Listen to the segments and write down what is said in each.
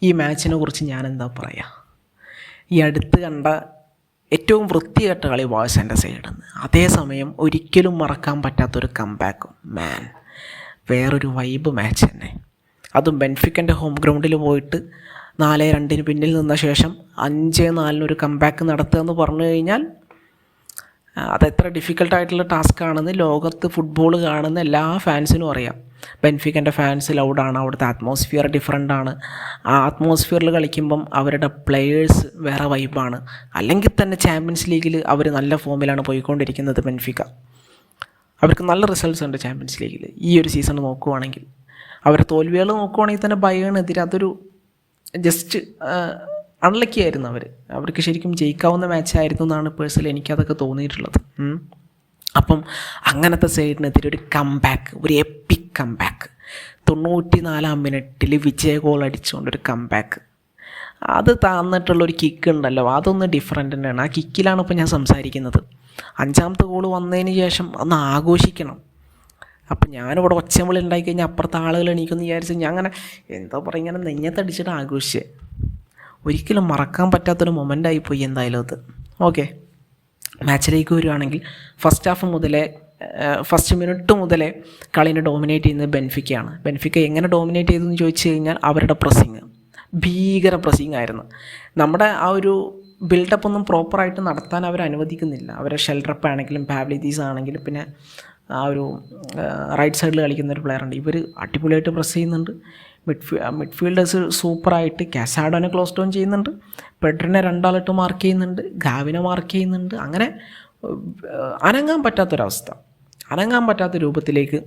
ഈ മാച്ചിനെ കുറിച്ച് ഞാൻ എന്താ പറയുക, ഈ അടുത്ത് കണ്ട ഏറ്റവും വൃത്തികെട്ട കളി ബാഴ്സൻ്റെ സൈഡിൽ നിന്ന്. അതേസമയം ഒരിക്കലും മറക്കാൻ പറ്റാത്തൊരു കംബാക്കും. മാൻ, വേറൊരു വൈബ് മാച്ച് തന്നെ. അതും ബെൻഫിക്കൻ്റെ ഹോം ഗ്രൗണ്ടിൽ പോയിട്ട് 4-2 പിന്നിൽ നിന്ന ശേഷം 5-4 ഒരു കംബാക്ക് നടത്തുക എന്ന് പറഞ്ഞു കഴിഞ്ഞാൽ അതെത്ര ഡിഫിക്കൽട്ടായിട്ടുള്ള ടാസ്ക് ആണെന്ന് ലോകത്ത് ഫുട്ബോൾ കാണുന്ന എല്ലാ ഫാൻസിനും അറിയാം. ബെൻഫിക്കൻ്റെ ഫാൻസ് ലൗഡാണ്, അവിടുത്തെ അറ്റ്മോസ്ഫിയർ ഡിഫറെൻ്റ് ആണ്. ആ അറ്റ്മോസ്ഫിയറിൽ കളിക്കുമ്പം അവരുടെ പ്ലെയേഴ്സ് വേറെ വൈബാണ്. അല്ലെങ്കിൽ തന്നെ ചാമ്പ്യൻസ് ലീഗിൽ അവർ നല്ല ഫോമിലാണ് പോയിക്കൊണ്ടിരിക്കുന്നത്. ബെൻഫിക്ക അവർക്ക് നല്ല റിസൾട്ട്സ് ഉണ്ട് ചാമ്പ്യൻസ് ലീഗിൽ. ഈ ഒരു സീസൺ നോക്കുവാണെങ്കിൽ അവരുടെ തോൽവികൾ നോക്കുവാണെങ്കിൽ തന്നെ ബയേണിനെതിരെ അതൊരു ജസ്റ്റ് അൺലക്കി ആയിരുന്നു. അവർക്ക് ശരിക്കും ജയിക്കാവുന്ന മാച്ചായിരുന്നു എന്നാണ് പേഴ്സണലി എനിക്കതൊക്കെ തോന്നിയിട്ടുള്ളത്. അപ്പം അങ്ങനത്തെ സൈഡിനെതിരെ ഒരു കംബാക്ക്, ഒരു എപ്പിക് കംബാക്ക്, 94-ാം മിനിറ്റിൽ വിജയ ഗോൾ അടിച്ചുകൊണ്ടൊരു കംബാക്ക്, അത് തന്നിട്ടുള്ളൊരു കിക്ക് ഉണ്ടല്ലോ, അതൊന്ന് ഡിഫറെൻ്റ് തന്നെയാണ്. ആ കിക്കിലാണ് ഇപ്പോൾ ഞാൻ സംസാരിക്കുന്നത്. 5ാമത്തെ ഗോൾ വന്നതിന് ശേഷം ഒന്ന് ആഘോഷിക്കണം. അപ്പം ഞാനിവിടെ ഒച്ചവിളി ഉണ്ടായി കഴിഞ്ഞാൽ അപ്പുറത്തെ ആളുകൾ എണീക്കുമെന്ന് വിചാരിച്ച് ഞാൻ അങ്ങനെ എന്താ പറയുക, ഇങ്ങനെ നെഞ്ഞത്തടിച്ചിട്ട് ആഘോഷിച്ചേ. ഒരിക്കലും മറക്കാൻ പറ്റാത്തൊരു മൊമെൻ്റായിപ്പോയി എന്തായാലും അത്. ഓക്കെ, മാച്ചിലേക്ക് വരുവാണെങ്കിൽ ഫസ്റ്റ് മിനിറ്റ് മുതലേ കളീനെ ഡോമിനേറ്റ് ചെയ്യുന്നത് ബെൻഫിക്കയാണ്. ബെൻഫിക്ക എങ്ങനെ ഡോമിനേറ്റ് ചെയ്തെന്ന് ചോദിച്ചു കഴിഞ്ഞാൽ അവരുടെ പ്രസ്സിങ് ഭീകര പ്രസ്സിങ് ആയിരുന്നു. നമ്മുടെ ആ ഒരു ബിൽഡപ്പ് ഒന്നും പ്രോപ്പറായിട്ട് നടത്താൻ അവർ അനുവദിക്കുന്നില്ല. അവരെ ഷെൽറപ്പ് ആണെങ്കിലും പാബ്ലിതീസ് ആണെങ്കിലും പിന്നെ ആ ഒരു റൈറ്റ് സൈഡിൽ കളിക്കുന്ന ഒരു പ്ലെയർ ഉണ്ട്, ഇവർ അടിപൊളിയായിട്ട് പ്രസ് ചെയ്യുന്നുണ്ട്. മിഡ്ഫീൽഡേഴ്സ് സൂപ്പറായിട്ട് കാസാഡോനെ ക്ലോസ് ഡൗൺ ചെയ്യുന്നുണ്ട്, പെഡ്രിനെ 2 ആളിട്ട് മാർക്ക് ചെയ്യുന്നുണ്ട്, ഗാവിനെ മാർക്ക് ചെയ്യുന്നുണ്ട്. അങ്ങനെ അനങ്ങാൻ പറ്റാത്ത രൂപത്തിലേക്ക്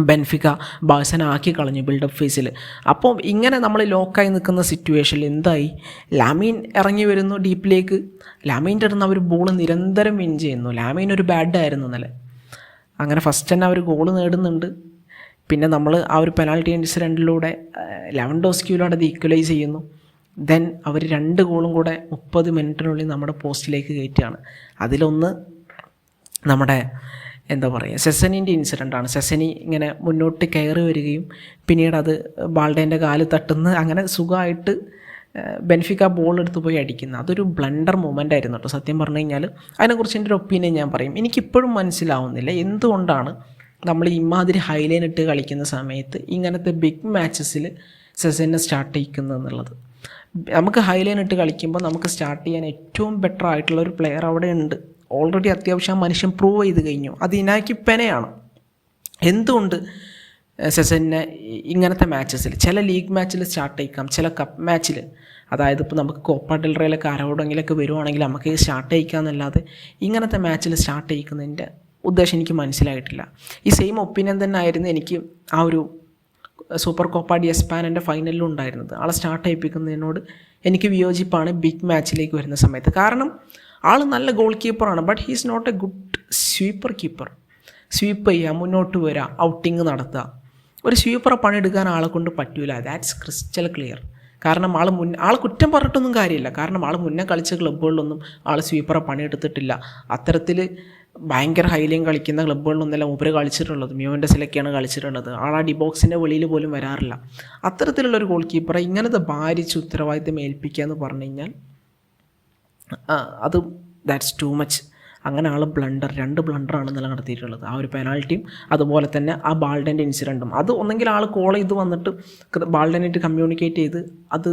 ബെൻഫിക്ക ബാഴ്സനെ ആക്കി കളഞ്ഞു ബിൽഡപ്പ് ഫേസിൽ. അപ്പോൾ ഇങ്ങനെ നമ്മൾ ലോക്കായി നിൽക്കുന്ന സിറ്റുവേഷനിൽ എന്തായി, ലാമീൻ ഇറങ്ങി വരുന്നു ഡീപ്പിലേക്ക്. ലാമീൻ്റെ അടുത്ത് അവർ ബോൾ നിരന്തരം വിൻ ചെയ്യുന്നു. ലാമീൻ ഒരു ബാഡായിരുന്നു ഇന്നലെ. അങ്ങനെ ഫസ്റ്റ് തന്നെ അവർ ഗോൾ നേടുന്നുണ്ട്. പിന്നെ നമ്മൾ ആ ഒരു പെനാൽറ്റി ഇൻസിഡൻറ്റിലൂടെ ലെവൻഡോസ്കിയിലൂടെ അത് ഈക്വലൈസ് ചെയ്യുന്നു. ദെൻ അവർ 2 ഗോളും കൂടെ 30 മിനിറ്റിനുള്ളിൽ നമ്മുടെ പോസ്റ്റിലേക്ക് കയറ്റുകയാണ്. അതിലൊന്ന് നമ്മുടെ എന്താ പറയുക, സെസനിൻ്റെ ഇൻസിഡൻ്റാണ്. സെസനി ഇങ്ങനെ മുന്നോട്ട് കയറി വരികയും പിന്നീട് അത് ബാൾഡേൻ്റെ കാല് തട്ടുന്ന, അങ്ങനെ സുഖമായിട്ട് ബെൻഫിക്ക ബോൾ എടുത്ത് പോയി അടിക്കുന്നത്. അതൊരു ബ്ലണ്ടർ മൊമെൻ്റ് ആയിരുന്നു കേട്ടോ. സത്യം പറഞ്ഞു കഴിഞ്ഞാൽ അതിനെക്കുറിച്ച് എൻ്റെ ഒരു ഒപ്പീനിയൻ ഞാൻ പറയും. എനിക്കിപ്പോഴും മനസ്സിലാവുന്നില്ല എന്തുകൊണ്ടാണ് നമ്മൾ ഇമാതിരി ഹൈലൈൻ ഇട്ട് കളിക്കുന്ന സമയത്ത് ഇങ്ങനത്തെ ബിഗ് മാച്ചസിൽ സെസനെ സ്റ്റാർട്ട് ചെയ്യിക്കുന്നത് എന്നുള്ളത്. നമുക്ക് ഹൈലൈൻ ഇട്ട് കളിക്കുമ്പോൾ നമുക്ക് സ്റ്റാർട്ട് ചെയ്യാൻ ഏറ്റവും ബെറ്റർ ആയിട്ടുള്ള ഒരു പ്ലെയർ അവിടെ ഉണ്ട്. ഓൾറെഡി അത്യാവശ്യം മനുഷ്യൻ പ്രൂവ് ചെയ്ത് കഴിഞ്ഞു. അത് ഇനാക്കി പെനയാണ്. എന്തുകൊണ്ട് സെസനെ ഇങ്ങനത്തെ മാച്ചസിൽ, ചില ലീഗ് മാച്ചിൽ സ്റ്റാർട്ട് ചെയ്യിക്കാം, ചില കപ്പ് മാച്ചിൽ, അതായത് ഇപ്പോൾ നമുക്ക് കോപ്പ ഡെൽ റേയിലൊക്കെ ആരോടെങ്കിലൊക്കെ വരുവാണെങ്കിൽ നമുക്ക് സ്റ്റാർട്ട് ചെയ്യിക്കാമെന്നല്ലാതെ ഇങ്ങനത്തെ മാച്ചിൽ സ്റ്റാർട്ട് ചെയ്യിക്കുന്നതിൻ്റെ ഉദ്ദേശം എനിക്ക് മനസ്സിലായിട്ടില്ല. ഈ സെയിം ഒപ്പീനിയൻ തന്നെ ആയിരുന്നു എനിക്ക് ആ ഒരു സൂപ്പർ കോപ്പ ഡി എസ്പാനൻ്റെ ഫൈനലിലും ഉണ്ടായിരുന്നത്. ആളെ സ്റ്റാർട്ട് ചെയ്യിപ്പിക്കുന്നതിനോട് എനിക്ക് വിയോജിപ്പാണ് ബിഗ് മാച്ചിലേക്ക് വരുന്ന സമയത്ത്. കാരണം ആൾ നല്ല ഗോൾ കീപ്പറാണ്, but he is not a good sweeper keeper. Sweep ചെയ്യുക, മുന്നോട്ട് വരിക, ഔട്ടിങ് നടത്തുക, ഒരു സ്വീപ്പറെ പണിയെടുക്കാൻ ആളെ കൊണ്ട് പറ്റൂല. That's crystal clear. കാരണം ആൾ കുറ്റം പറഞ്ഞിട്ടൊന്നും കാര്യമില്ല. കാരണം ആൾ മുന്നേ കളിച്ച ക്ലബ്ബുകളിലൊന്നും ആൾ സ്വീപ്പറെ പണിയെടുത്തിട്ടില്ല. അത്തരത്തിൽ ഭയങ്കര ഹൈലൈൻ കളിക്കുന്ന ക്ലബ്ബുകളിലൊന്നല്ല മൂപ്പര് കളിച്ചിട്ടുള്ളത്. മ്യൂവൻഡസിലൊക്കെയാണ് കളിച്ചിട്ടുള്ളത്. ആൾ ആ ഡിബോക്സിൻ്റെ വെളിയിൽ പോലും വരാറില്ല. അത്തരത്തിലുള്ളൊരു ഗോൾ കീപ്പറെ ഇങ്ങനത്തെ ഭാരിച്ച് ഉത്തരവാദിത്തം ഏൽപ്പിക്കുക എന്ന് പറഞ്ഞു കഴിഞ്ഞാൽ അത് ദാറ്റ്സ് ടു മച്ച്. അങ്ങനെ ആൾ 2 ബ്ലണ്ടറാണ് ഇന്നലെ നടത്തിയിട്ടുള്ളത്. ആ ഒരു പെനാൽറ്റിയും അതുപോലെ തന്നെ ആ ബാൾഡൻ്റെ ഇൻസിഡൻറ്റും. അത് ഒന്നെങ്കിൽ ആൾ കോൾ ചെയ്ത് വന്നിട്ട് ബാൾഡനായിട്ട് കമ്മ്യൂണിക്കേറ്റ് ചെയ്ത് അത്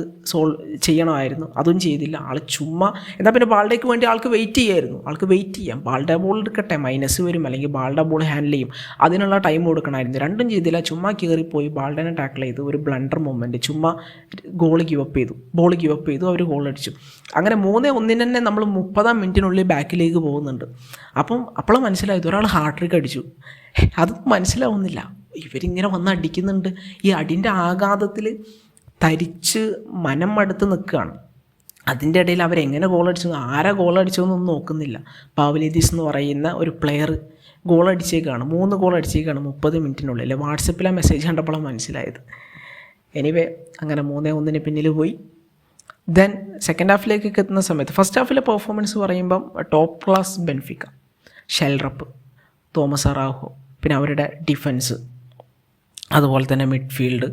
ചെയ്യണമായിരുന്നു. അതും ചെയ്തില്ല. ആൾ ചുമ്മാ എന്നാൽ പിന്നെ ബാൾഡയ്ക്ക് വേണ്ടി ആൾക്ക് വെയിറ്റ് ചെയ്യാം. ബാൾഡ ബോൾ എടുക്കട്ടെ, മൈനസ് വരും, അല്ലെങ്കിൽ ബാൾഡ ബോൾ ഹാൻഡിൽ ചെയ്യും, അതിനുള്ള ടൈം കൊടുക്കണമായിരുന്നു. രണ്ടും ചെയ്തില്ല. ചുമ്മാ കയറിപ്പോയി ബാൾഡനെ ടാക്കിൾ ചെയ്തു. ഒരു ബ്ലണ്ടർ മൊമെൻറ്റ്, ചുമ്മാ ബോൾ ഗിവ് അപ്പ് ചെയ്തു, അവർ ഗോൾ അടിച്ചു. അങ്ങനെ 3-1 തന്നെ നമ്മൾ 30-ാം മിനിറ്റിനുള്ളിൽ ബാക്കിലേക്ക് പോകുന്നുണ്ട്. അപ്പോഴും മനസ്സിലായത് ഒരാൾ ഹാട്രിക് അടിച്ചു. അത് മനസ്സിലാവുന്നില്ല. ഇവരിങ്ങനെ വന്ന് അടിക്കുന്നുണ്ട്. ഈ അടിൻ്റെ ആഘാതത്തിൽ തരിച്ച് മനം മടുത്ത് നിൽക്കുകയാണ്. അതിൻ്റെ ഇടയിൽ അവരെങ്ങനെ ഗോളടിച്ചു, ആരാ ഗോളടിച്ചതെന്നൊന്നും നോക്കുന്നില്ല. പാവ്ലിദീസ് എന്ന് പറയുന്ന ഒരു പ്ലെയർ ഗോളടിച്ചേക്കാണ്, 3 ഗോൾ അടിച്ചേക്കാണ് 30 മിനിറ്റിനുള്ളിൽ. വാട്സപ്പിൽ ആ മെസ്സേജ് കണ്ടപ്പോഴാണ് മനസ്സിലായത്. എനിവേ അങ്ങനെ 3-1 പിന്നിൽ പോയി. ദെൻ സെക്കൻഡ് ഹാഫിലേക്ക് എത്തുന്ന സമയത്ത് ഫസ്റ്റ് ഹാഫിലെ പെർഫോമൻസ് പറയുമ്പം ടോപ്പ് ക്ലാസ് ബെൻഫിക്ക, ഷെൽറപ്പ്, തോമസ് അറാഹോ, പിന്നെ അവരുടെ ഡിഫൻസ്, അതുപോലെ തന്നെ മിഡ്ഫീൽഡ്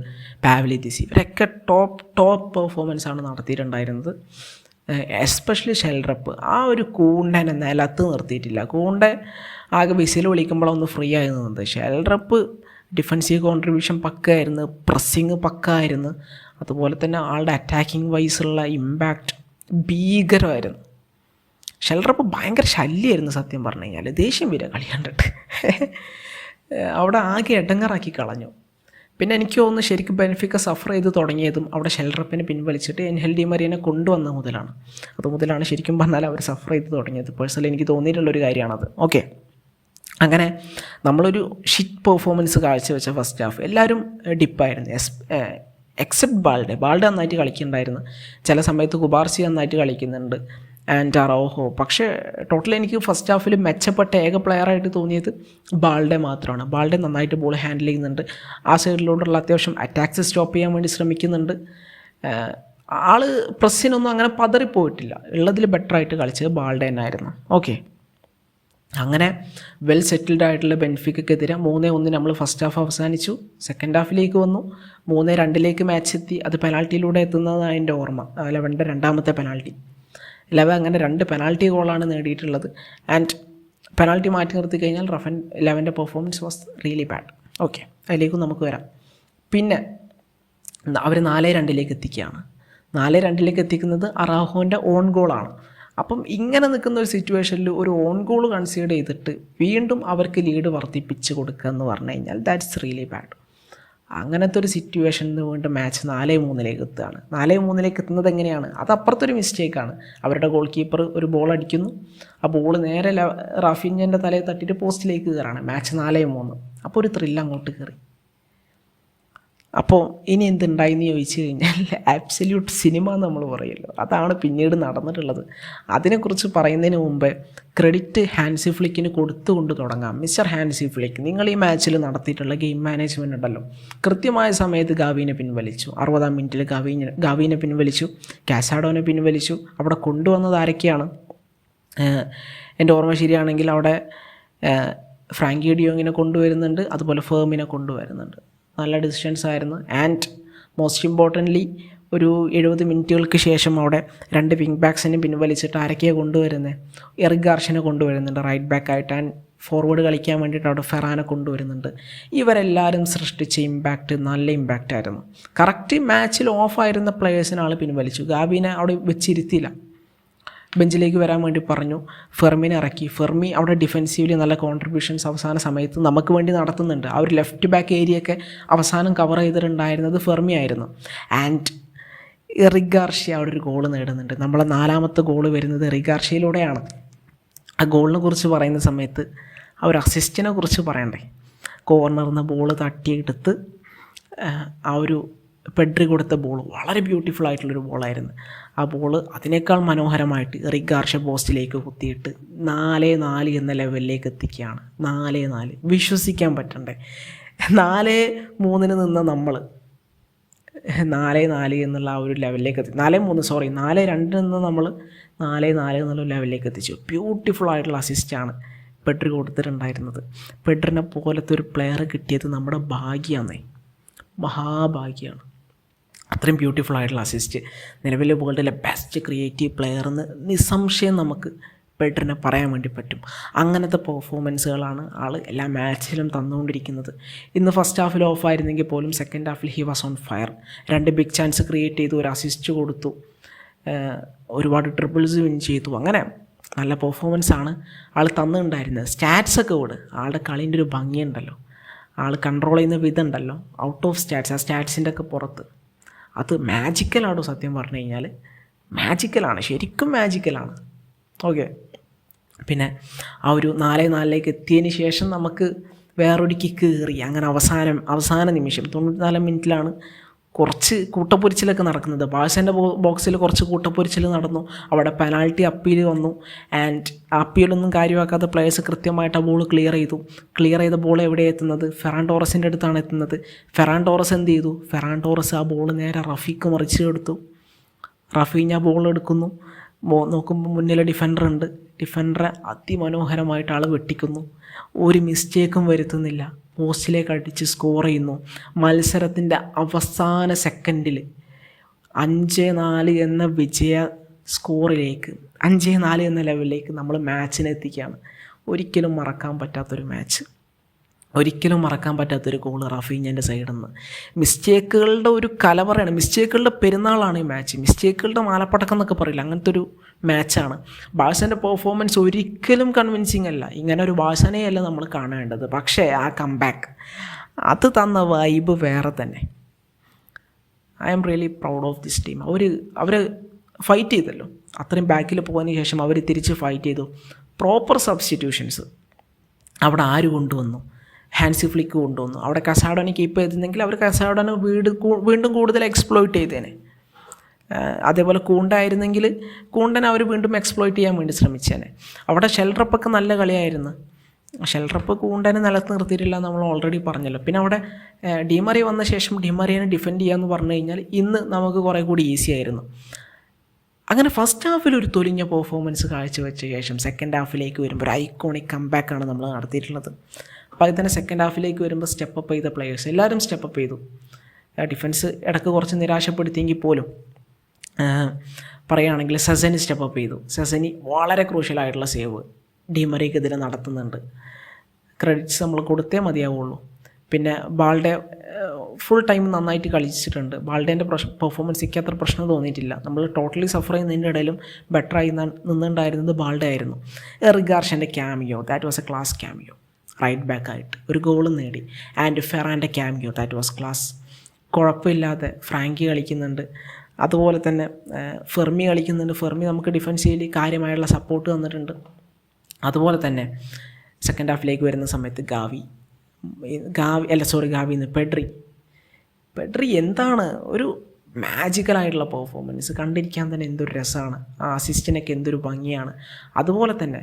പാവലിദിസി ഇവരൊക്കെ ടോപ്പ് പെർഫോമൻസാണ് നടത്തിയിട്ടുണ്ടായിരുന്നത്. എസ്പെഷ്യലി ഷെൽറപ്പ് ആ ഒരു കൂണ്ടനെ നിലത്ത് നിർത്തിയിട്ടില്ല. കൂണ്ടെ ആകെ വിസിൽ വിളിക്കുമ്പോഴൊന്ന് ഫ്രീ ആയി നിന്നത്. ഷെൽറപ്പ് ഡിഫൻസീവ് കോൺട്രിബ്യൂഷൻ പക്കയായിരുന്നു, പ്രസ്സിങ് പക്കമായിരുന്നു, അതുപോലെ തന്നെ ആളുടെ അറ്റാക്കിംഗ് വൈസുള്ള ഇമ്പാക്റ്റ് ഭീകരമായിരുന്നു. ഷെൽറപ്പ് ഭയങ്കര ശല്യമായിരുന്നു സത്യം പറഞ്ഞു കഴിഞ്ഞാൽ. ദേഷ്യം വരിക കളി കണ്ടിട്ട്. അവിടെ ആകെ എടങ്ങറാക്കി കളഞ്ഞു. പിന്നെ എനിക്ക് തോന്നുന്നു ശരിക്കും ബെൻഫിക്ക സഫർ ചെയ്ത് തുടങ്ങിയതും അവിടെ ഷെൽറപ്പിനെ പിൻവലിച്ചിട്ട് എൻഹെൽ ഡി മരിയനെ കൊണ്ടുവന്ന മുതലാണ്. അതുമുതലാണ് ശരിക്കും പറഞ്ഞാൽ അവർ സഫർ ചെയ്ത് തുടങ്ങിയത്. പേഴ്സണലി എനിക്ക് തോന്നിയിട്ടുള്ളൊരു കാര്യമാണത്. ഓക്കെ, അങ്ങനെ നമ്മളൊരു ഷിറ്റ് പെർഫോമൻസ് കാഴ്ചവെച്ച ഫസ്റ്റ് ഹാഫ്. എല്ലാവരും ഡിപ്പായിരുന്നു എക്സെപ്റ്റ് ബാൾഡെ നന്നായിട്ട് കളിക്കുന്നുണ്ടായിരുന്നു. ചില സമയത്ത് കുബാർസി നന്നായിട്ട് കളിക്കുന്നുണ്ട്, ആൻഡ് അറോഹോ. പക്ഷേ ടോട്ടലി എനിക്ക് ഫസ്റ്റ് ഹാഫിൽ മെച്ചപ്പെട്ട ഏക പ്ലെയറായിട്ട് തോന്നിയത് ബാൾഡെ മാത്രമാണ്. ബാൾഡെ നന്നായിട്ട് ബോൾ ഹാൻഡിൽ ചെയ്യുന്നുണ്ട്, ആ സൈഡിലോട്ടുള്ള അത്യാവശ്യം അറ്റാക്സ് സ്റ്റോപ്പ് ചെയ്യാൻ വേണ്ടി ശ്രമിക്കുന്നുണ്ട്. ആള് പ്രസ്സിനൊന്നും അങ്ങനെ പതറിപ്പോയിട്ടില്ല. ഉള്ളതിൽ ബെറ്ററായിട്ട് കളിച്ചത് ബാൾഡെ തന്നെയായിരുന്നു. ഓക്കെ, അങ്ങനെ വെൽ സെറ്റിൽഡ് ആയിട്ടുള്ള ബെൻഫിക്കക്കെതിരെ 3-1 നമ്മൾ ഫസ്റ്റ് ഹാഫ് അവസാനിച്ചു. സെക്കൻഡ് ഹാഫിലേക്ക് വന്നു, 3-2 മാച്ച് എത്തി. അത് പെനാൽറ്റിയിലൂടെ എത്തുന്നതാണ് അതിൻ്റെ ഓർമ്മ. 11ൻ്റെ രണ്ടാമത്തെ പെനാൽറ്റി. 11 അങ്ങനെ 2 പെനാൽറ്റി ഗോളാണ് നേടിയിട്ടുള്ളത്. ആൻഡ് പെനാൽറ്റി മാറ്റി നിർത്തി കഴിഞ്ഞാൽ 11ൻ്റെ performance was really bad. Okay, അതിലേക്കും നമുക്ക് വരാം. പിന്നെ അവർ 4-2 എത്തിക്കുകയാണ്. 4-2 എത്തിക്കുന്നത് അറാഹോൻ്റെ ഓൺ ഗോളാണ്. അപ്പം ഇങ്ങനെ നിൽക്കുന്ന ഒരു സിറ്റുവേഷനിൽ ഒരു ഓൺ ഗോൾ കൺസിഡർ ചെയ്തിട്ട് വീണ്ടും അവർക്ക് ലീഡ് വർദ്ധിപ്പിച്ച് കൊടുക്കുക എന്ന് പറഞ്ഞു കഴിഞ്ഞാൽ ദാറ്റ്സ് റിയലി ബാഡ്. അങ്ങനത്തെ ഒരു സിറ്റുവേഷനിൽ വീണ്ടും മാച്ച് 4-3 എത്തുകയാണ്. 4-3 എത്തുന്നത് എങ്ങനെയാണ്? അത് അപ്പുറത്തൊരു മിസ്റ്റേക്കാണ്. അവരുടെ ഗോൾ കീപ്പർ ഒരു ബോൾ അടിക്കുന്നു, ആ ബോൾ നേരെ റാഫിഞ്ഞൻ്റെ തലയിൽ തട്ടിയിട്ട് പോസ്റ്റിലേക്ക് കയറാണ്. മാച്ച് 4-3. അപ്പോൾ ഒരു ത്രില്ല് അങ്ങോട്ട് കയറി. അപ്പോൾ ഇനി എന്തുണ്ടായിന്ന് ചോദിച്ചു കഴിഞ്ഞാൽ ആബ്സല്യൂട്ട് സിനിമ എന്ന് നമ്മൾ പറയുമല്ലോ, അതാണ് പിന്നീട് നടന്നിട്ടുള്ളത്. അതിനെക്കുറിച്ച് പറയുന്നതിന് മുമ്പേ ക്രെഡിറ്റ് ഹാൻസി ഫ്ലിക്കിന് കൊടുത്തുകൊണ്ട് തുടങ്ങാം. മിസ്റ്റർ ഹാൻസി ഫ്ലിക്ക്, നിങ്ങൾ ഈ മാച്ചിൽ നടത്തിയിട്ടുള്ള ഗെയിം മാനേജ്മെൻറ്റ് ഉണ്ടല്ലോ, കൃത്യമായ സമയത്ത് ഗാവിനെ പിൻവലിച്ചു. 60-ാം മിനിറ്റിൽ ഗാവിനെ പിൻവലിച്ചു, കാസാഡോനെ പിൻവലിച്ചു. അവിടെ കൊണ്ടുവന്നത് ആരൊക്കെയാണ്? എൻ്റെ ഓർമ്മ ശരിയാണെങ്കിൽ അവിടെ ഫ്രാങ്കി ഡിയോങ്ങിനെ കൊണ്ടുവരുന്നുണ്ട്, അതുപോലെ ഫേമിനെ കൊണ്ടുവരുന്നുണ്ട്. നല്ല ഡിസിഷൻസ് ആയിരുന്നു. ആൻഡ് മോസ്റ്റ് ഇമ്പോർട്ടൻ്റ്ലി ഒരു 70 മിനിറ്റുകൾക്ക് ശേഷം അവിടെ 2 വിങ് ബാക്സിനെ പിൻവലിച്ചിട്ട് ആരൊക്കെയാണ് കൊണ്ടുവരുന്നത്? എറിക് ഗാർഷ്യനെ കൊണ്ടുവരുന്നുണ്ട് റൈറ്റ് ബാക്കായിട്ട്. ആൻഡ് ഫോർവേഡ് കളിക്കാൻ വേണ്ടിയിട്ട് അവിടെ ഫെറാനെ കൊണ്ടുവരുന്നുണ്ട്. ഇവരെല്ലാവരും സൃഷ്ടിച്ച ഇമ്പാക്റ്റ് നല്ല ഇമ്പാക്റ്റ് ആയിരുന്നു. കറക്റ്റ് മാച്ചിൽ ഓഫായിരുന്ന പ്ലെയേഴ്സിനെ ആൾ പിൻവലിച്ചു. ഗാബിനെ അവിടെ വെച്ചിരുത്തിയില്ല, ബെഞ്ചിലേക്ക് വരാൻ വേണ്ടി പറഞ്ഞു. ഫെർമിനെ ഇറക്കി. ഫെർമി അവിടെ ഡിഫെൻസീവ്ലി നല്ല കോൺട്രിബ്യൂഷൻസ് അവസാന സമയത്ത് നമുക്ക് വേണ്ടി നടത്തുന്നുണ്ട്. ആ ഒരു ലെഫ്റ്റ് ബാക്ക് ഏരിയയൊക്കെ അവസാനം കവർ ചെയ്തിട്ടുണ്ടായിരുന്നത് ഫെർമി ആയിരുന്നു. ആൻഡ് എറിക് ഗാർഷ്യ അവിടെ ഒരു ഗോൾ നേടുന്നുണ്ട്. നമ്മളെ 4ാമത്തെ ഗോൾ വരുന്നത് എറിക് ഗാർഷ്യയിലൂടെയാണ്. ആ ഗോളിനെ കുറിച്ച് പറയുന്ന സമയത്ത് ആ ഒരു അസിസ്റ്റിനെ കുറിച്ച് പറയണ്ടേ. കോർണറിൽ നിന്ന് ബോൾ തട്ടിയെടുത്ത് ആ ഒരു പെഡ്രി കൊടുത്ത ബോൾ വളരെ ബ്യൂട്ടിഫുൾ ആയിട്ടുള്ളൊരു ബോളായിരുന്നു. ആ ബോൾ അതിനേക്കാൾ മനോഹരമായിട്ട് എറിക് ഗാർഷ്യ പോസ്റ്റിലേക്ക് കുത്തിയിട്ട് 4-4 എന്ന ലെവലിലേക്ക് എത്തിക്കുകയാണ്. 4-4 വിശ്വസിക്കാൻ പറ്റണ്ടേ? 4-3 നിന്ന നമ്മൾ 4-4 എന്നുള്ള ആ ഒരു ലെവലിലേക്ക് എത്തി. 4-2 നിന്ന് നമ്മൾ 4-4 എന്നുള്ള ലെവലിലേക്ക് എത്തിച്ചു. ബ്യൂട്ടിഫുൾ ആയിട്ടുള്ള അസിസ്റ്റാണ് പെഡ്രി കൊടുത്തിട്ടുണ്ടായിരുന്നത്. പെഡ്രിനെ പോലത്തെ ഒരു പ്ലെയർ കിട്ടിയത് നമ്മുടെ ഭാഗ്യമാണ്, മഹാഭാഗ്യമാണ്. അത്രയും ബ്യൂട്ടിഫുൾ ആയിട്ടുള്ള അസിസ്റ്റ്. നിലവിൽ വേൾഡിലെ ബെസ്റ്റ് ക്രിയേറ്റീവ് പ്ലെയർ എന്ന് നിസ്സംശയം നമുക്ക് പെഡ്രിനെ പറയാൻ വേണ്ടി പറ്റും. അങ്ങനത്തെ പെർഫോമൻസുകളാണ് ആൾ എല്ലാ മാച്ചിലും തന്നുകൊണ്ടിരിക്കുന്നത്. ഇന്ന് ഫസ്റ്റ് ഹാഫിൽ ഓഫായിരുന്നെങ്കിൽ പോലും സെക്കൻഡ് ഹാഫിൽ he was on fire. 2 big chance create ചെയ്തു, ഒരു അസിസ്റ്റ് കൊടുത്തു, ഒരുപാട് ട്രിപ്പിൾസ് വിൻ ചെയ്തു. അങ്ങനെ നല്ല പെർഫോമൻസാണ് ആൾ തന്നിട്ടുണ്ടായിരുന്നത്. സ്റ്റാറ്റ്സൊക്കെ വിട്, ആളുടെ കളീൻ്റെ ഒരു ഭംഗിയുണ്ടല്ലോ, ആൾ കൺട്രോൾ ചെയ്യുന്ന വിധം ഉണ്ടല്ലോ, ഔട്ട് ഓഫ് സ്റ്റാറ്റ്സ്, ആ സ്റ്റാറ്റ്സിൻ്റെ ഒക്കെ പുറത്ത് അത് മാജിക്കലാണോ? സത്യം പറഞ്ഞു കഴിഞ്ഞാൽ മാജിക്കലാണ്, ശരിക്കും മാജിക്കലാണ്. ഓക്കെ, പിന്നെ ആ ഒരു 4-4 എത്തിയതിന് ശേഷം നമുക്ക് വേറൊരു കിക്ക് കയറി. അങ്ങനെ അവസാന നിമിഷം 94 മിനിറ്റിലാണ് കുറച്ച് കൂട്ടപ്പൊരിച്ചിലൊക്കെ നടക്കുന്നത്. ബാഴ്സൻ്റെ ബോക്സിൽ കുറച്ച് കൂട്ടപ്പൊരിച്ചിൽ നടന്നു. അവിടെ പെനാൾട്ടി അപ്പീൽ വന്നു. ആൻഡ് അപ്പീലൊന്നും കാര്യമാക്കാത്ത പ്ലേയേഴ്സ് കൃത്യമായിട്ട് ആ ബോൾ ക്ലിയർ ചെയ്ത ബോൾ എവിടെയാണ് എത്തുന്നത്? ഫെറാൻ ടോറസിൻ്റെ അടുത്താണ് എത്തുന്നത്. ഫെറാൻ ടോറസ് എന്ത് ചെയ്തു? ഫെറാൻ ടോറസ് ആ ബോൾ നേരെ റഫീക്ക് മറിച്ച് എടുത്തു. റഫീഞ്ഞ ബോൾ എടുക്കുന്നു, നോക്കുമ്പോൾ മുന്നിലെ ഡിഫൻഡറുണ്ട്. ഡിഫൻഡറെ അതിമനോഹരമായിട്ട് ആൾ വെട്ടിക്കുന്നു, ഒരു മിസ്റ്റേക്കും വരുത്തുന്നില്ല. പോസ്റ്റിലേക്ക് അടിച്ച് സ്കോർ ചെയ്യുന്നു. മത്സരത്തിൻ്റെ അവസാന സെക്കൻഡിൽ 5-4 എന്ന വിജയ സ്കോറിലേക്ക് 5-4 എന്ന ലെവലിലേക്ക് നമ്മൾ മാച്ചിനെ എത്തിക്കുകയാണ്. ഒരിക്കലും മറക്കാൻ പറ്റാത്തൊരു മാച്ച്, ഒരിക്കലും മറക്കാൻ പറ്റാത്തൊരു ഗോൾ റാഫീഞ്ഞൻ്റെ സൈഡിൽ നിന്ന്. മിസ്റ്റേക്കുകളുടെ ഒരു കലവറയാണ്, മിസ്റ്റേക്കുകളുടെ പെരുന്നാളാണ് ഈ മാച്ച്. മിസ്റ്റേക്കുകളുടെ മാലപ്പടക്കം എന്നൊക്കെ പറയില്ല, അങ്ങനത്തെ ഒരു മാച്ചാണ്. ബാഴ്സൻ്റെ പെർഫോമൻസ് ഒരിക്കലും കൺവിൻസിങ് അല്ല. ഇങ്ങനെ ഒരു ബാഴ്സനെയല്ല നമ്മൾ കാണേണ്ടത്. പക്ഷേ ആ കംബാക്ക് അത് തന്ന വൈബ് വേറെ തന്നെ. I am really proud of this team. അവർ ഫൈറ്റ് ചെയ്തല്ലോ, അത്രയും ബാക്കിൽ പോയതിന് ശേഷം അവർ തിരിച്ച് ഫൈറ്റ് ചെയ്തു. പ്രോപ്പർ സബ്സ്റ്റിറ്റ്യൂഷൻസ് അവിടെ ആര് കൊണ്ടുവന്നു? ഹാൻസി ഫ്ലിക്ക് കൊണ്ടുവന്നു. അവിടെ കസാഡോനെ കീപ്പ് ചെയ്തിരുന്നെങ്കിൽ അവർ കസാഡോനെ വീണ്ടും കൂടുതൽ എക്സ്പ്ലോയിറ്റ് ചെയ്തേനെ. അതേപോലെ കൂണ്ടായിരുന്നെങ്കിൽ കൂണ്ടനെ അവർ വീണ്ടും എക്സ്പ്ലോയിറ്റ് ചെയ്യാൻ വേണ്ടി ശ്രമിച്ചേനെ. അവിടെ ഷെൽറപ്പൊക്കെ നല്ല കളിയായിരുന്നു. ഷെൽറപ്പ് കൂണ്ടനെ നിലത്ത് നിർത്തിയിട്ടില്ല, നമ്മൾ ഓൾറെഡി പറഞ്ഞല്ലോ. പിന്നെ അവിടെ ഡിമറി വന്ന ശേഷം ഡിമറിയെ ഡിഫെൻഡ് ചെയ്യാമെന്ന് പറഞ്ഞു കഴിഞ്ഞാൽ ഇന്ന് നമുക്ക് കുറേ കൂടി ഈസി ആയിരുന്നു. അങ്ങനെ ഫസ്റ്റ് ഹാഫിൽ ഒരു തൊലിഞ്ഞ പെർഫോമൻസ് കാഴ്ചവെച്ച ശേഷം സെക്കൻഡ് ഹാഫിലേക്ക് വരുമ്പോൾ ഒരു ഐക്കോണിക് കംബാക്കാണ് നമ്മൾ നടത്തിയിട്ടുള്ളത്. അപ്പോൾ അതിൽ തന്നെ സെക്കൻഡ് ഹാഫിലേക്ക് വരുമ്പോൾ സ്റ്റെപ്പ് അപ്പ് ചെയ്ത പ്ലെയേഴ്സ് എല്ലാവരും സ്റ്റെപ്പ് അപ്പ് ചെയ്തു. ഡിഫൻസ് ഇടയ്ക്ക് കുറച്ച് നിരാശപ്പെടുത്തിയെങ്കിൽ പോലും പറയുകയാണെങ്കിൽ സെസനി സ്റ്റെപ്പ് അപ്പ് ചെയ്തു. സെസനി വളരെ ക്രൂഷ്യലായിട്ടുള്ള സേവ് ഡിമറിക്കെതിരെ നടത്തുന്നുണ്ട്. ക്രെഡിറ്റ്സ് നമ്മൾ കൊടുത്തേ മതിയാവുള്ളൂ. പിന്നെ ബാൾഡെ ഫുൾ ടൈം നന്നായിട്ട് കളിച്ചിട്ടുണ്ട്. ബാൾഡേൻ്റെ പെർഫോമൻസ് എനിക്ക് അത്ര പ്രശ്നം തോന്നിയിട്ടില്ല. നമ്മൾ ടോട്ടലി സഫർ ചെയ്യുന്നതിൻ്റെ ഇടയിലും ബെറ്ററായി നിന്നുണ്ടായിരുന്നത് ബാൾഡെ ആയിരുന്നു. എറിഗാർഷ്യൻ്റെ cameo, that was a class cameo. Right ബാക്കായിട്ട് ഒരു ഗോളും നേടി. ആൻഡ് ഫെറാൻ്റെ ക്യാമിയോ, ദാറ്റ് വാസ് ക്ലാസ്. കുഴപ്പമില്ലാതെ ഫ്രാങ്കി കളിക്കുന്നുണ്ട്. അതുപോലെ തന്നെ ഫെർമി കളിക്കുന്നുണ്ട്. ഫെർമി നമുക്ക് ഡിഫൻസീവിൽ കാര്യമായുള്ള സപ്പോർട്ട് തന്നിട്ടുണ്ട്. അതുപോലെ തന്നെ സെക്കൻഡ് ഹാഫിലേക്ക് വരുന്ന സമയത്ത് പെഡ്രി എന്താണ് ഒരു മാജിക്കലായിട്ടുള്ള പെർഫോമൻസ്. കണ്ടിരിക്കാൻ തന്നെ എന്തൊരു രസമാണ്. ആ അസിസ്റ്റിനൊക്കെ എന്തൊരു ഭംഗിയാണ്. അതുപോലെ തന്നെ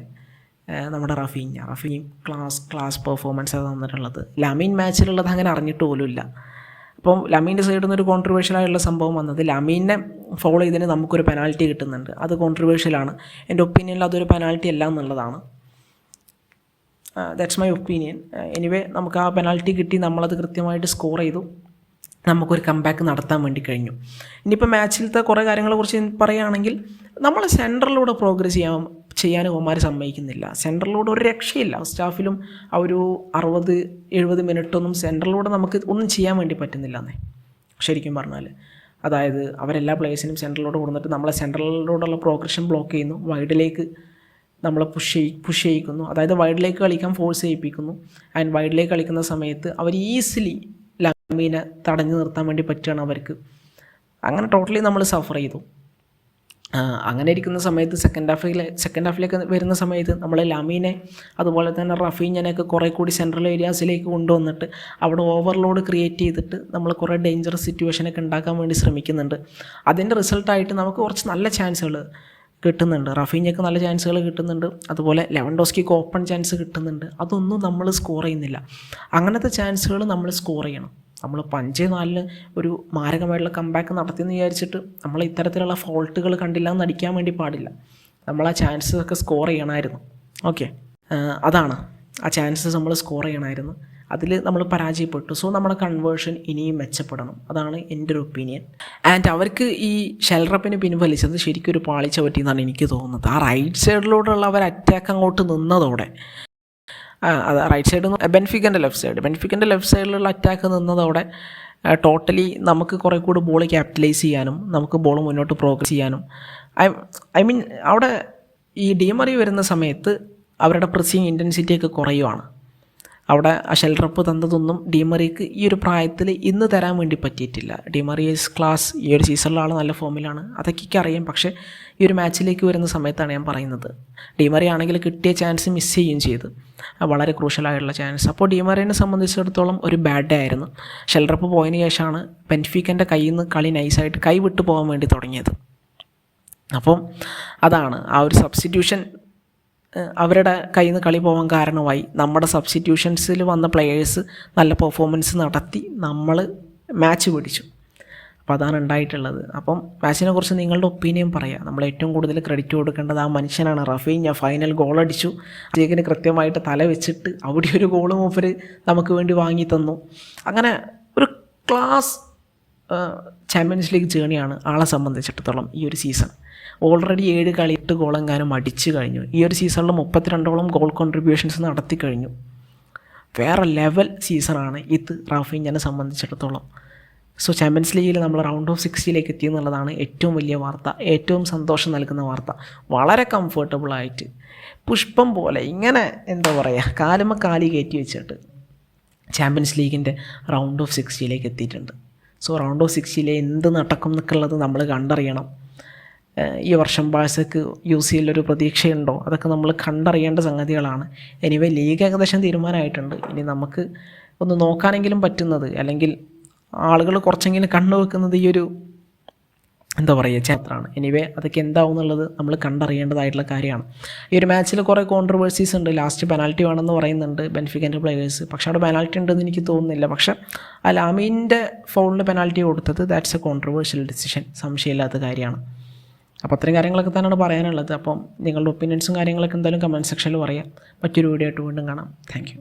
നമ്മുടെ റഫീഞ്ഞ ക്ലാസ് പെർഫോമൻസ് ആണ് തന്നിട്ടുള്ളത്. ലമീൻ മാച്ചിലുള്ളത് അങ്ങനെ അറിഞ്ഞിട്ട് പോലുമില്ല. അപ്പം ലമീൻ്റെ സൈഡിൽ നിന്നൊരു കോൺട്രവേഴ്ഷ്യലായുള്ള സംഭവം വന്നത്, ലമീനെ ഫോളോ ചെയ്തതിന് നമുക്കൊരു പെനാൽറ്റി കിട്ടുന്നുണ്ട്. അത് കോൺട്രവേഴ്ഷ്യലാണ്. എൻ്റെ ഒപ്പീനിയനിൽ അതൊരു പെനാൽറ്റി അല്ല എന്നുള്ളതാണ്. That's my opinion. എനിവേ നമുക്ക് ആ പെനാൽറ്റി കിട്ടി, നമ്മളത് കൃത്യമായിട്ട് സ്കോർ ചെയ്തു, നമുക്കൊരു കംബാക്ക് നടത്താൻ വേണ്ടി കഴിഞ്ഞു. ഇനിയിപ്പോൾ മാച്ചിലത്തെ കുറേ കാര്യങ്ങളെക്കുറിച്ച് പറയുകയാണെങ്കിൽ നമ്മൾ സെൻറ്ററിലൂടെ പ്രോഗ്രസ് ചെയ്യാൻ ഇവന്മാർ സമ്മതിക്കുന്നില്ല. സെൻറ്ററിലൂടെ ഒരു രക്ഷയില്ല. സ്റ്റാഫിലും ആ ഒരു 60-70 മിനിറ്റൊന്നും സെൻറ്ററിലൂടെ നമുക്ക് ഒന്നും ചെയ്യാൻ വേണ്ടി പറ്റുന്നില്ല എന്നേ ശരിക്കും പറഞ്ഞാൽ. അതായത് അവരെല്ലാ പ്ലേയേഴ്സിനും സെൻറ്ററിലൂടെ കൊടുത്തിട്ട് നമ്മളെ സെൻറ്ററിലൂടെയുള്ള പ്രോഗ്രഷൻ ബ്ലോക്ക് ചെയ്യുന്നു. വൈഡിലേക്ക് നമ്മളെ പുഷ് ചെയ്യിക്കുന്നു. അതായത് വൈഡിലേക്ക് കളിക്കാൻ ഫോഴ്സ് ചെയ്യിപ്പിക്കുന്നു. ആൻഡ് വൈഡിലേക്ക് കളിക്കുന്ന സമയത്ത് അവർ ഈസിലി ലമീനെ തടഞ്ഞു നിർത്താൻ വേണ്ടി പറ്റുകയാണ് അവർക്ക്. അങ്ങനെ ടോട്ടലി നമ്മൾ സഫർ ചെയ്തു. അങ്ങനെ ഇരിക്കുന്ന സമയത്ത് സെക്കൻഡ് ഹാഫിലേക്ക് വരുന്ന സമയത്ത് നമ്മൾ ലമീനെ അതുപോലെ തന്നെ റഫീഞ്ഞനെയൊക്കെ കുറേ കൂടി സെൻട്രൽ ഏരിയാസിലേക്ക് കൊണ്ടുവന്നിട്ട് അവിടെ ഓവർലോഡ് ക്രിയേറ്റ് ചെയ്തിട്ട് നമ്മൾ കുറേ ഡേഞ്ചറസ് സിറ്റുവേഷനൊക്കെ ഉണ്ടാക്കാൻ വേണ്ടി ശ്രമിക്കുന്നുണ്ട്. അതിൻ്റെ റിസൾട്ടായിട്ട് നമുക്ക് കുറച്ച് നല്ല ചാൻസുകൾ കിട്ടുന്നുണ്ട്. റഫീഞ്ഞക്ക് നല്ല ചാൻസുകൾ കിട്ടുന്നുണ്ട്. അതുപോലെ ലെവൻഡോസ്കിക്ക് ഓപ്പൺ ചാൻസ് കിട്ടുന്നുണ്ട്. അതൊന്നും നമ്മൾ സ്കോർ ചെയ്യുന്നില്ല. അങ്ങനത്തെ ചാൻസുകൾ നമ്മൾ സ്കോർ ചെയ്യണം. നമ്മൾ 5-4 ഒരു മാരകമായിട്ടുള്ള കംബാക്ക് നടത്തിയെന്ന് വിചാരിച്ചിട്ട് നമ്മൾ ഇത്തരത്തിലുള്ള ഫോൾട്ടുകൾ കണ്ടില്ല എന്ന് നടിക്കാൻ വേണ്ടി പാടില്ല. നമ്മൾ ആ ചാൻസസ് ഒക്കെ സ്കോർ ചെയ്യണമായിരുന്നു. ഓക്കെ, അതാണ് ആ ചാൻസസ് നമ്മൾ സ്കോർ ചെയ്യണമായിരുന്നു. അതിൽ നമ്മൾ പരാജയപ്പെട്ടു. സോ നമ്മുടെ കൺവേർഷൻ ഇനിയും മെച്ചപ്പെടണം. അതാണ് എൻ്റെ ഒരു ഒപ്പീനിയൻ. ആൻഡ് അവർക്ക് ഈ ഷെൽറപ്പിനെ പിൻവലിച്ചത് ശരിക്കും ഒരു പാളിച്ച പറ്റിയെന്നാണ് എനിക്ക് തോന്നുന്നത്. ആ റൈറ്റ് സൈഡിലൂടെയുള്ള അവർ അറ്റാക്ക് അങ്ങോട്ട് നിന്നതോടെ, അത് റൈറ്റ് സൈഡ് ബെൻഫിക്കൻ്റെ ലെഫ്റ്റ് സൈഡിലുള്ള അറ്റാക്ക് നിന്നതോടെ ടോട്ടലി നമുക്ക് കുറേ കൂടി ബോൾ ക്യാപിറ്റലൈസ് ചെയ്യാനും നമുക്ക് ബോൾ മുന്നോട്ട് പ്രോഗ്രസ് ചെയ്യാനും ഐ മീൻ അവിടെ ഈ ഡിമറി വരുന്ന സമയത്ത് അവരുടെ പ്രസ്സിങ് ഇൻറ്റൻസിറ്റിയൊക്കെ കുറയുവാണ്. അവിടെ ആ ഷെൽറപ്പ് തന്നതൊന്നും ഡിമറിക്ക് ഈ ഒരു പ്രായത്തിൽ ഇന്ന് തരാൻ വേണ്ടി പറ്റിയിട്ടില്ല. ഡിമറി ഈസ് ക്ലാസ്. ഈ ഒരു സീസണിലെ ആൾ നല്ല ഫോമിലാണ്, അതൊക്കെ അറിയാം. പക്ഷേ ഈ ഒരു മാച്ചിലേക്ക് വരുന്ന സമയത്താണ് ഞാൻ പറയുന്നത്. ഡിമറി ആണെങ്കിൽ കിട്ടിയ ചാൻസ് മിസ് ചെയ്യുകയും ചെയ്തു, വളരെ ക്രൂഷ്യലായിട്ടുള്ള ചാൻസ്. അപ്പോൾ ഡിമറിനെ സംബന്ധിച്ചിടത്തോളം ഒരു ബാഡ് ഡേ ആയിരുന്നു. ഷെൽറപ്പ് പോയതിന് ശേഷമാണ് ബെൻഫിക്കൻ്റെ കയ്യിൽ നിന്ന് കളി നൈസായിട്ട് കൈ വിട്ടു പോകാൻ വേണ്ടി തുടങ്ങിയത്. അപ്പം അതാണ് ആ ഒരു സബ്സ്റ്റിറ്റ്യൂഷൻ അവരുടെ കയ്യിൽ നിന്ന് കളി പോകാൻ കാരണമായി. നമ്മുടെ സബ്സ്റ്റിറ്റ്യൂഷൻസിൽ വന്ന പ്ലെയേഴ്സ് നല്ല പെർഫോമൻസ് നടത്തി നമ്മൾ മാച്ച് പിടിച്ചു. അപ്പോൾ അതാണ് ഉണ്ടായിട്ടുള്ളത്. അപ്പം മാച്ചിനെ കുറിച്ച് നിങ്ങളുടെ ഒപ്പീനിയൻ പറയുക. നമ്മൾ ഏറ്റവും കൂടുതൽ ക്രെഡിറ്റ് കൊടുക്കേണ്ടത് ആ മനുഷ്യനാണ്. റഫീഞ്ഞ ഫൈനൽ ഗോൾ അടിച്ചു, ജേക്കിന് കൃത്യമായിട്ട് തല വെച്ചിട്ട് അവിടെ ഒരു ഗോൾ മൂപ്പർ നമുക്ക് വേണ്ടി വാങ്ങി തന്നു. അങ്ങനെ ഒരു ക്ലാസ് ചാമ്പ്യൻസ് ലീഗ് ജേണിയാണ് ആളെ സംബന്ധിച്ചിടത്തോളം ഈ ഒരു സീസൺ. ഓൾറെഡി 7 കളി 8 ഗോളെങ്ങാനും അടിച്ചു കഴിഞ്ഞു. ഈ ഒരു സീസണിൽ 32ഓളം ഗോൾ കോൺട്രിബ്യൂഷൻസ് നടത്തി കഴിഞ്ഞു. വേറെ ലെവൽ സീസണാണ് ഇത് റാഫീഞ്ഞനെ സംബന്ധിച്ചിടത്തോളം. സോ ചാമ്പ്യൻസ് ലീഗിൽ നമ്മൾ റൗണ്ട് ഓഫ് 60 എത്തിയെന്നുള്ളതാണ് ഏറ്റവും വലിയ വാർത്ത, ഏറ്റവും സന്തോഷം നൽകുന്ന വാർത്ത. വളരെ കംഫർട്ടബിളായിട്ട് പുഷ്പം പോലെ ഇങ്ങനെ എന്താ പറയുക, കാലുമ്മ കാലി കയറ്റി വെച്ചിട്ട് ചാമ്പ്യൻസ് ലീഗിൻ്റെ റൗണ്ട് ഓഫ് 60 എത്തിയിട്ടുണ്ട്. സോ റൗണ്ട് ഓഫ് 60 എന്ത് നടക്കും എന്നൊക്കെയുള്ളത് നമ്മൾ കണ്ടറിയണം. ഈ വർഷം ബാഴ്സയ്ക്ക് UCL ഒരു പ്രതീക്ഷയുണ്ടോ, അതൊക്കെ നമ്മൾ കണ്ടറിയേണ്ട സംഗതികളാണ്. എനിവേ ലീഗ് ഏകദേശം തീരുമാനമായിട്ടുണ്ട്. ഇനി നമുക്ക് ഒന്ന് നോക്കാനെങ്കിലും പറ്റുന്നത്, അല്ലെങ്കിൽ ആളുകൾ കുറച്ചെങ്കിലും കണ്ടുവെക്കുന്നത് ഈ ഒരു എന്താ പറയുക ചരിത്രമാണ്. എനിവേ അതൊക്കെ എന്താവും എന്നുള്ളത് നമ്മൾ കണ്ടറിയേണ്ടതായിട്ടുള്ള കാര്യമാണ്. ഈ ഒരു മാച്ചിൽ കുറേ കോൺട്രവേഴ്സീസ് ഉണ്ട്. ലാസ്റ്റ് പെനാൽറ്റി വേണമെന്ന് പറയുന്നുണ്ട് ബെൻഫിക്കൻ്റെ പ്ലെയേഴ്സ്, പക്ഷേ അവിടെ പെനാൽറ്റി ഉണ്ടെന്ന് എനിക്ക് തോന്നുന്നില്ല. പക്ഷേ ആ ലാമീൻ്റെ ഫൗളിന് പെനാൽറ്റി കൊടുത്തത് ദാറ്റ്സ് എ കോൺട്രവേഴ്ഷ്യൽ ഡിസിഷൻ, സംശയമില്ലാത്ത കാര്യമാണ്. അപ്പോൾ അത്രയും കാര്യങ്ങളൊക്കെ തന്നെയാണ് പറയാനുള്ളത്. അപ്പം നിങ്ങളുടെ ഒപ്പീനിയൻസും കാര്യങ്ങളൊക്കെ എന്തായാലും കമൻറ്റ് സെക്ഷനിൽ പറയാം. മറ്റൊരു വീഡിയോ ആയിട്ട് വീണ്ടും കാണാം. Thank you.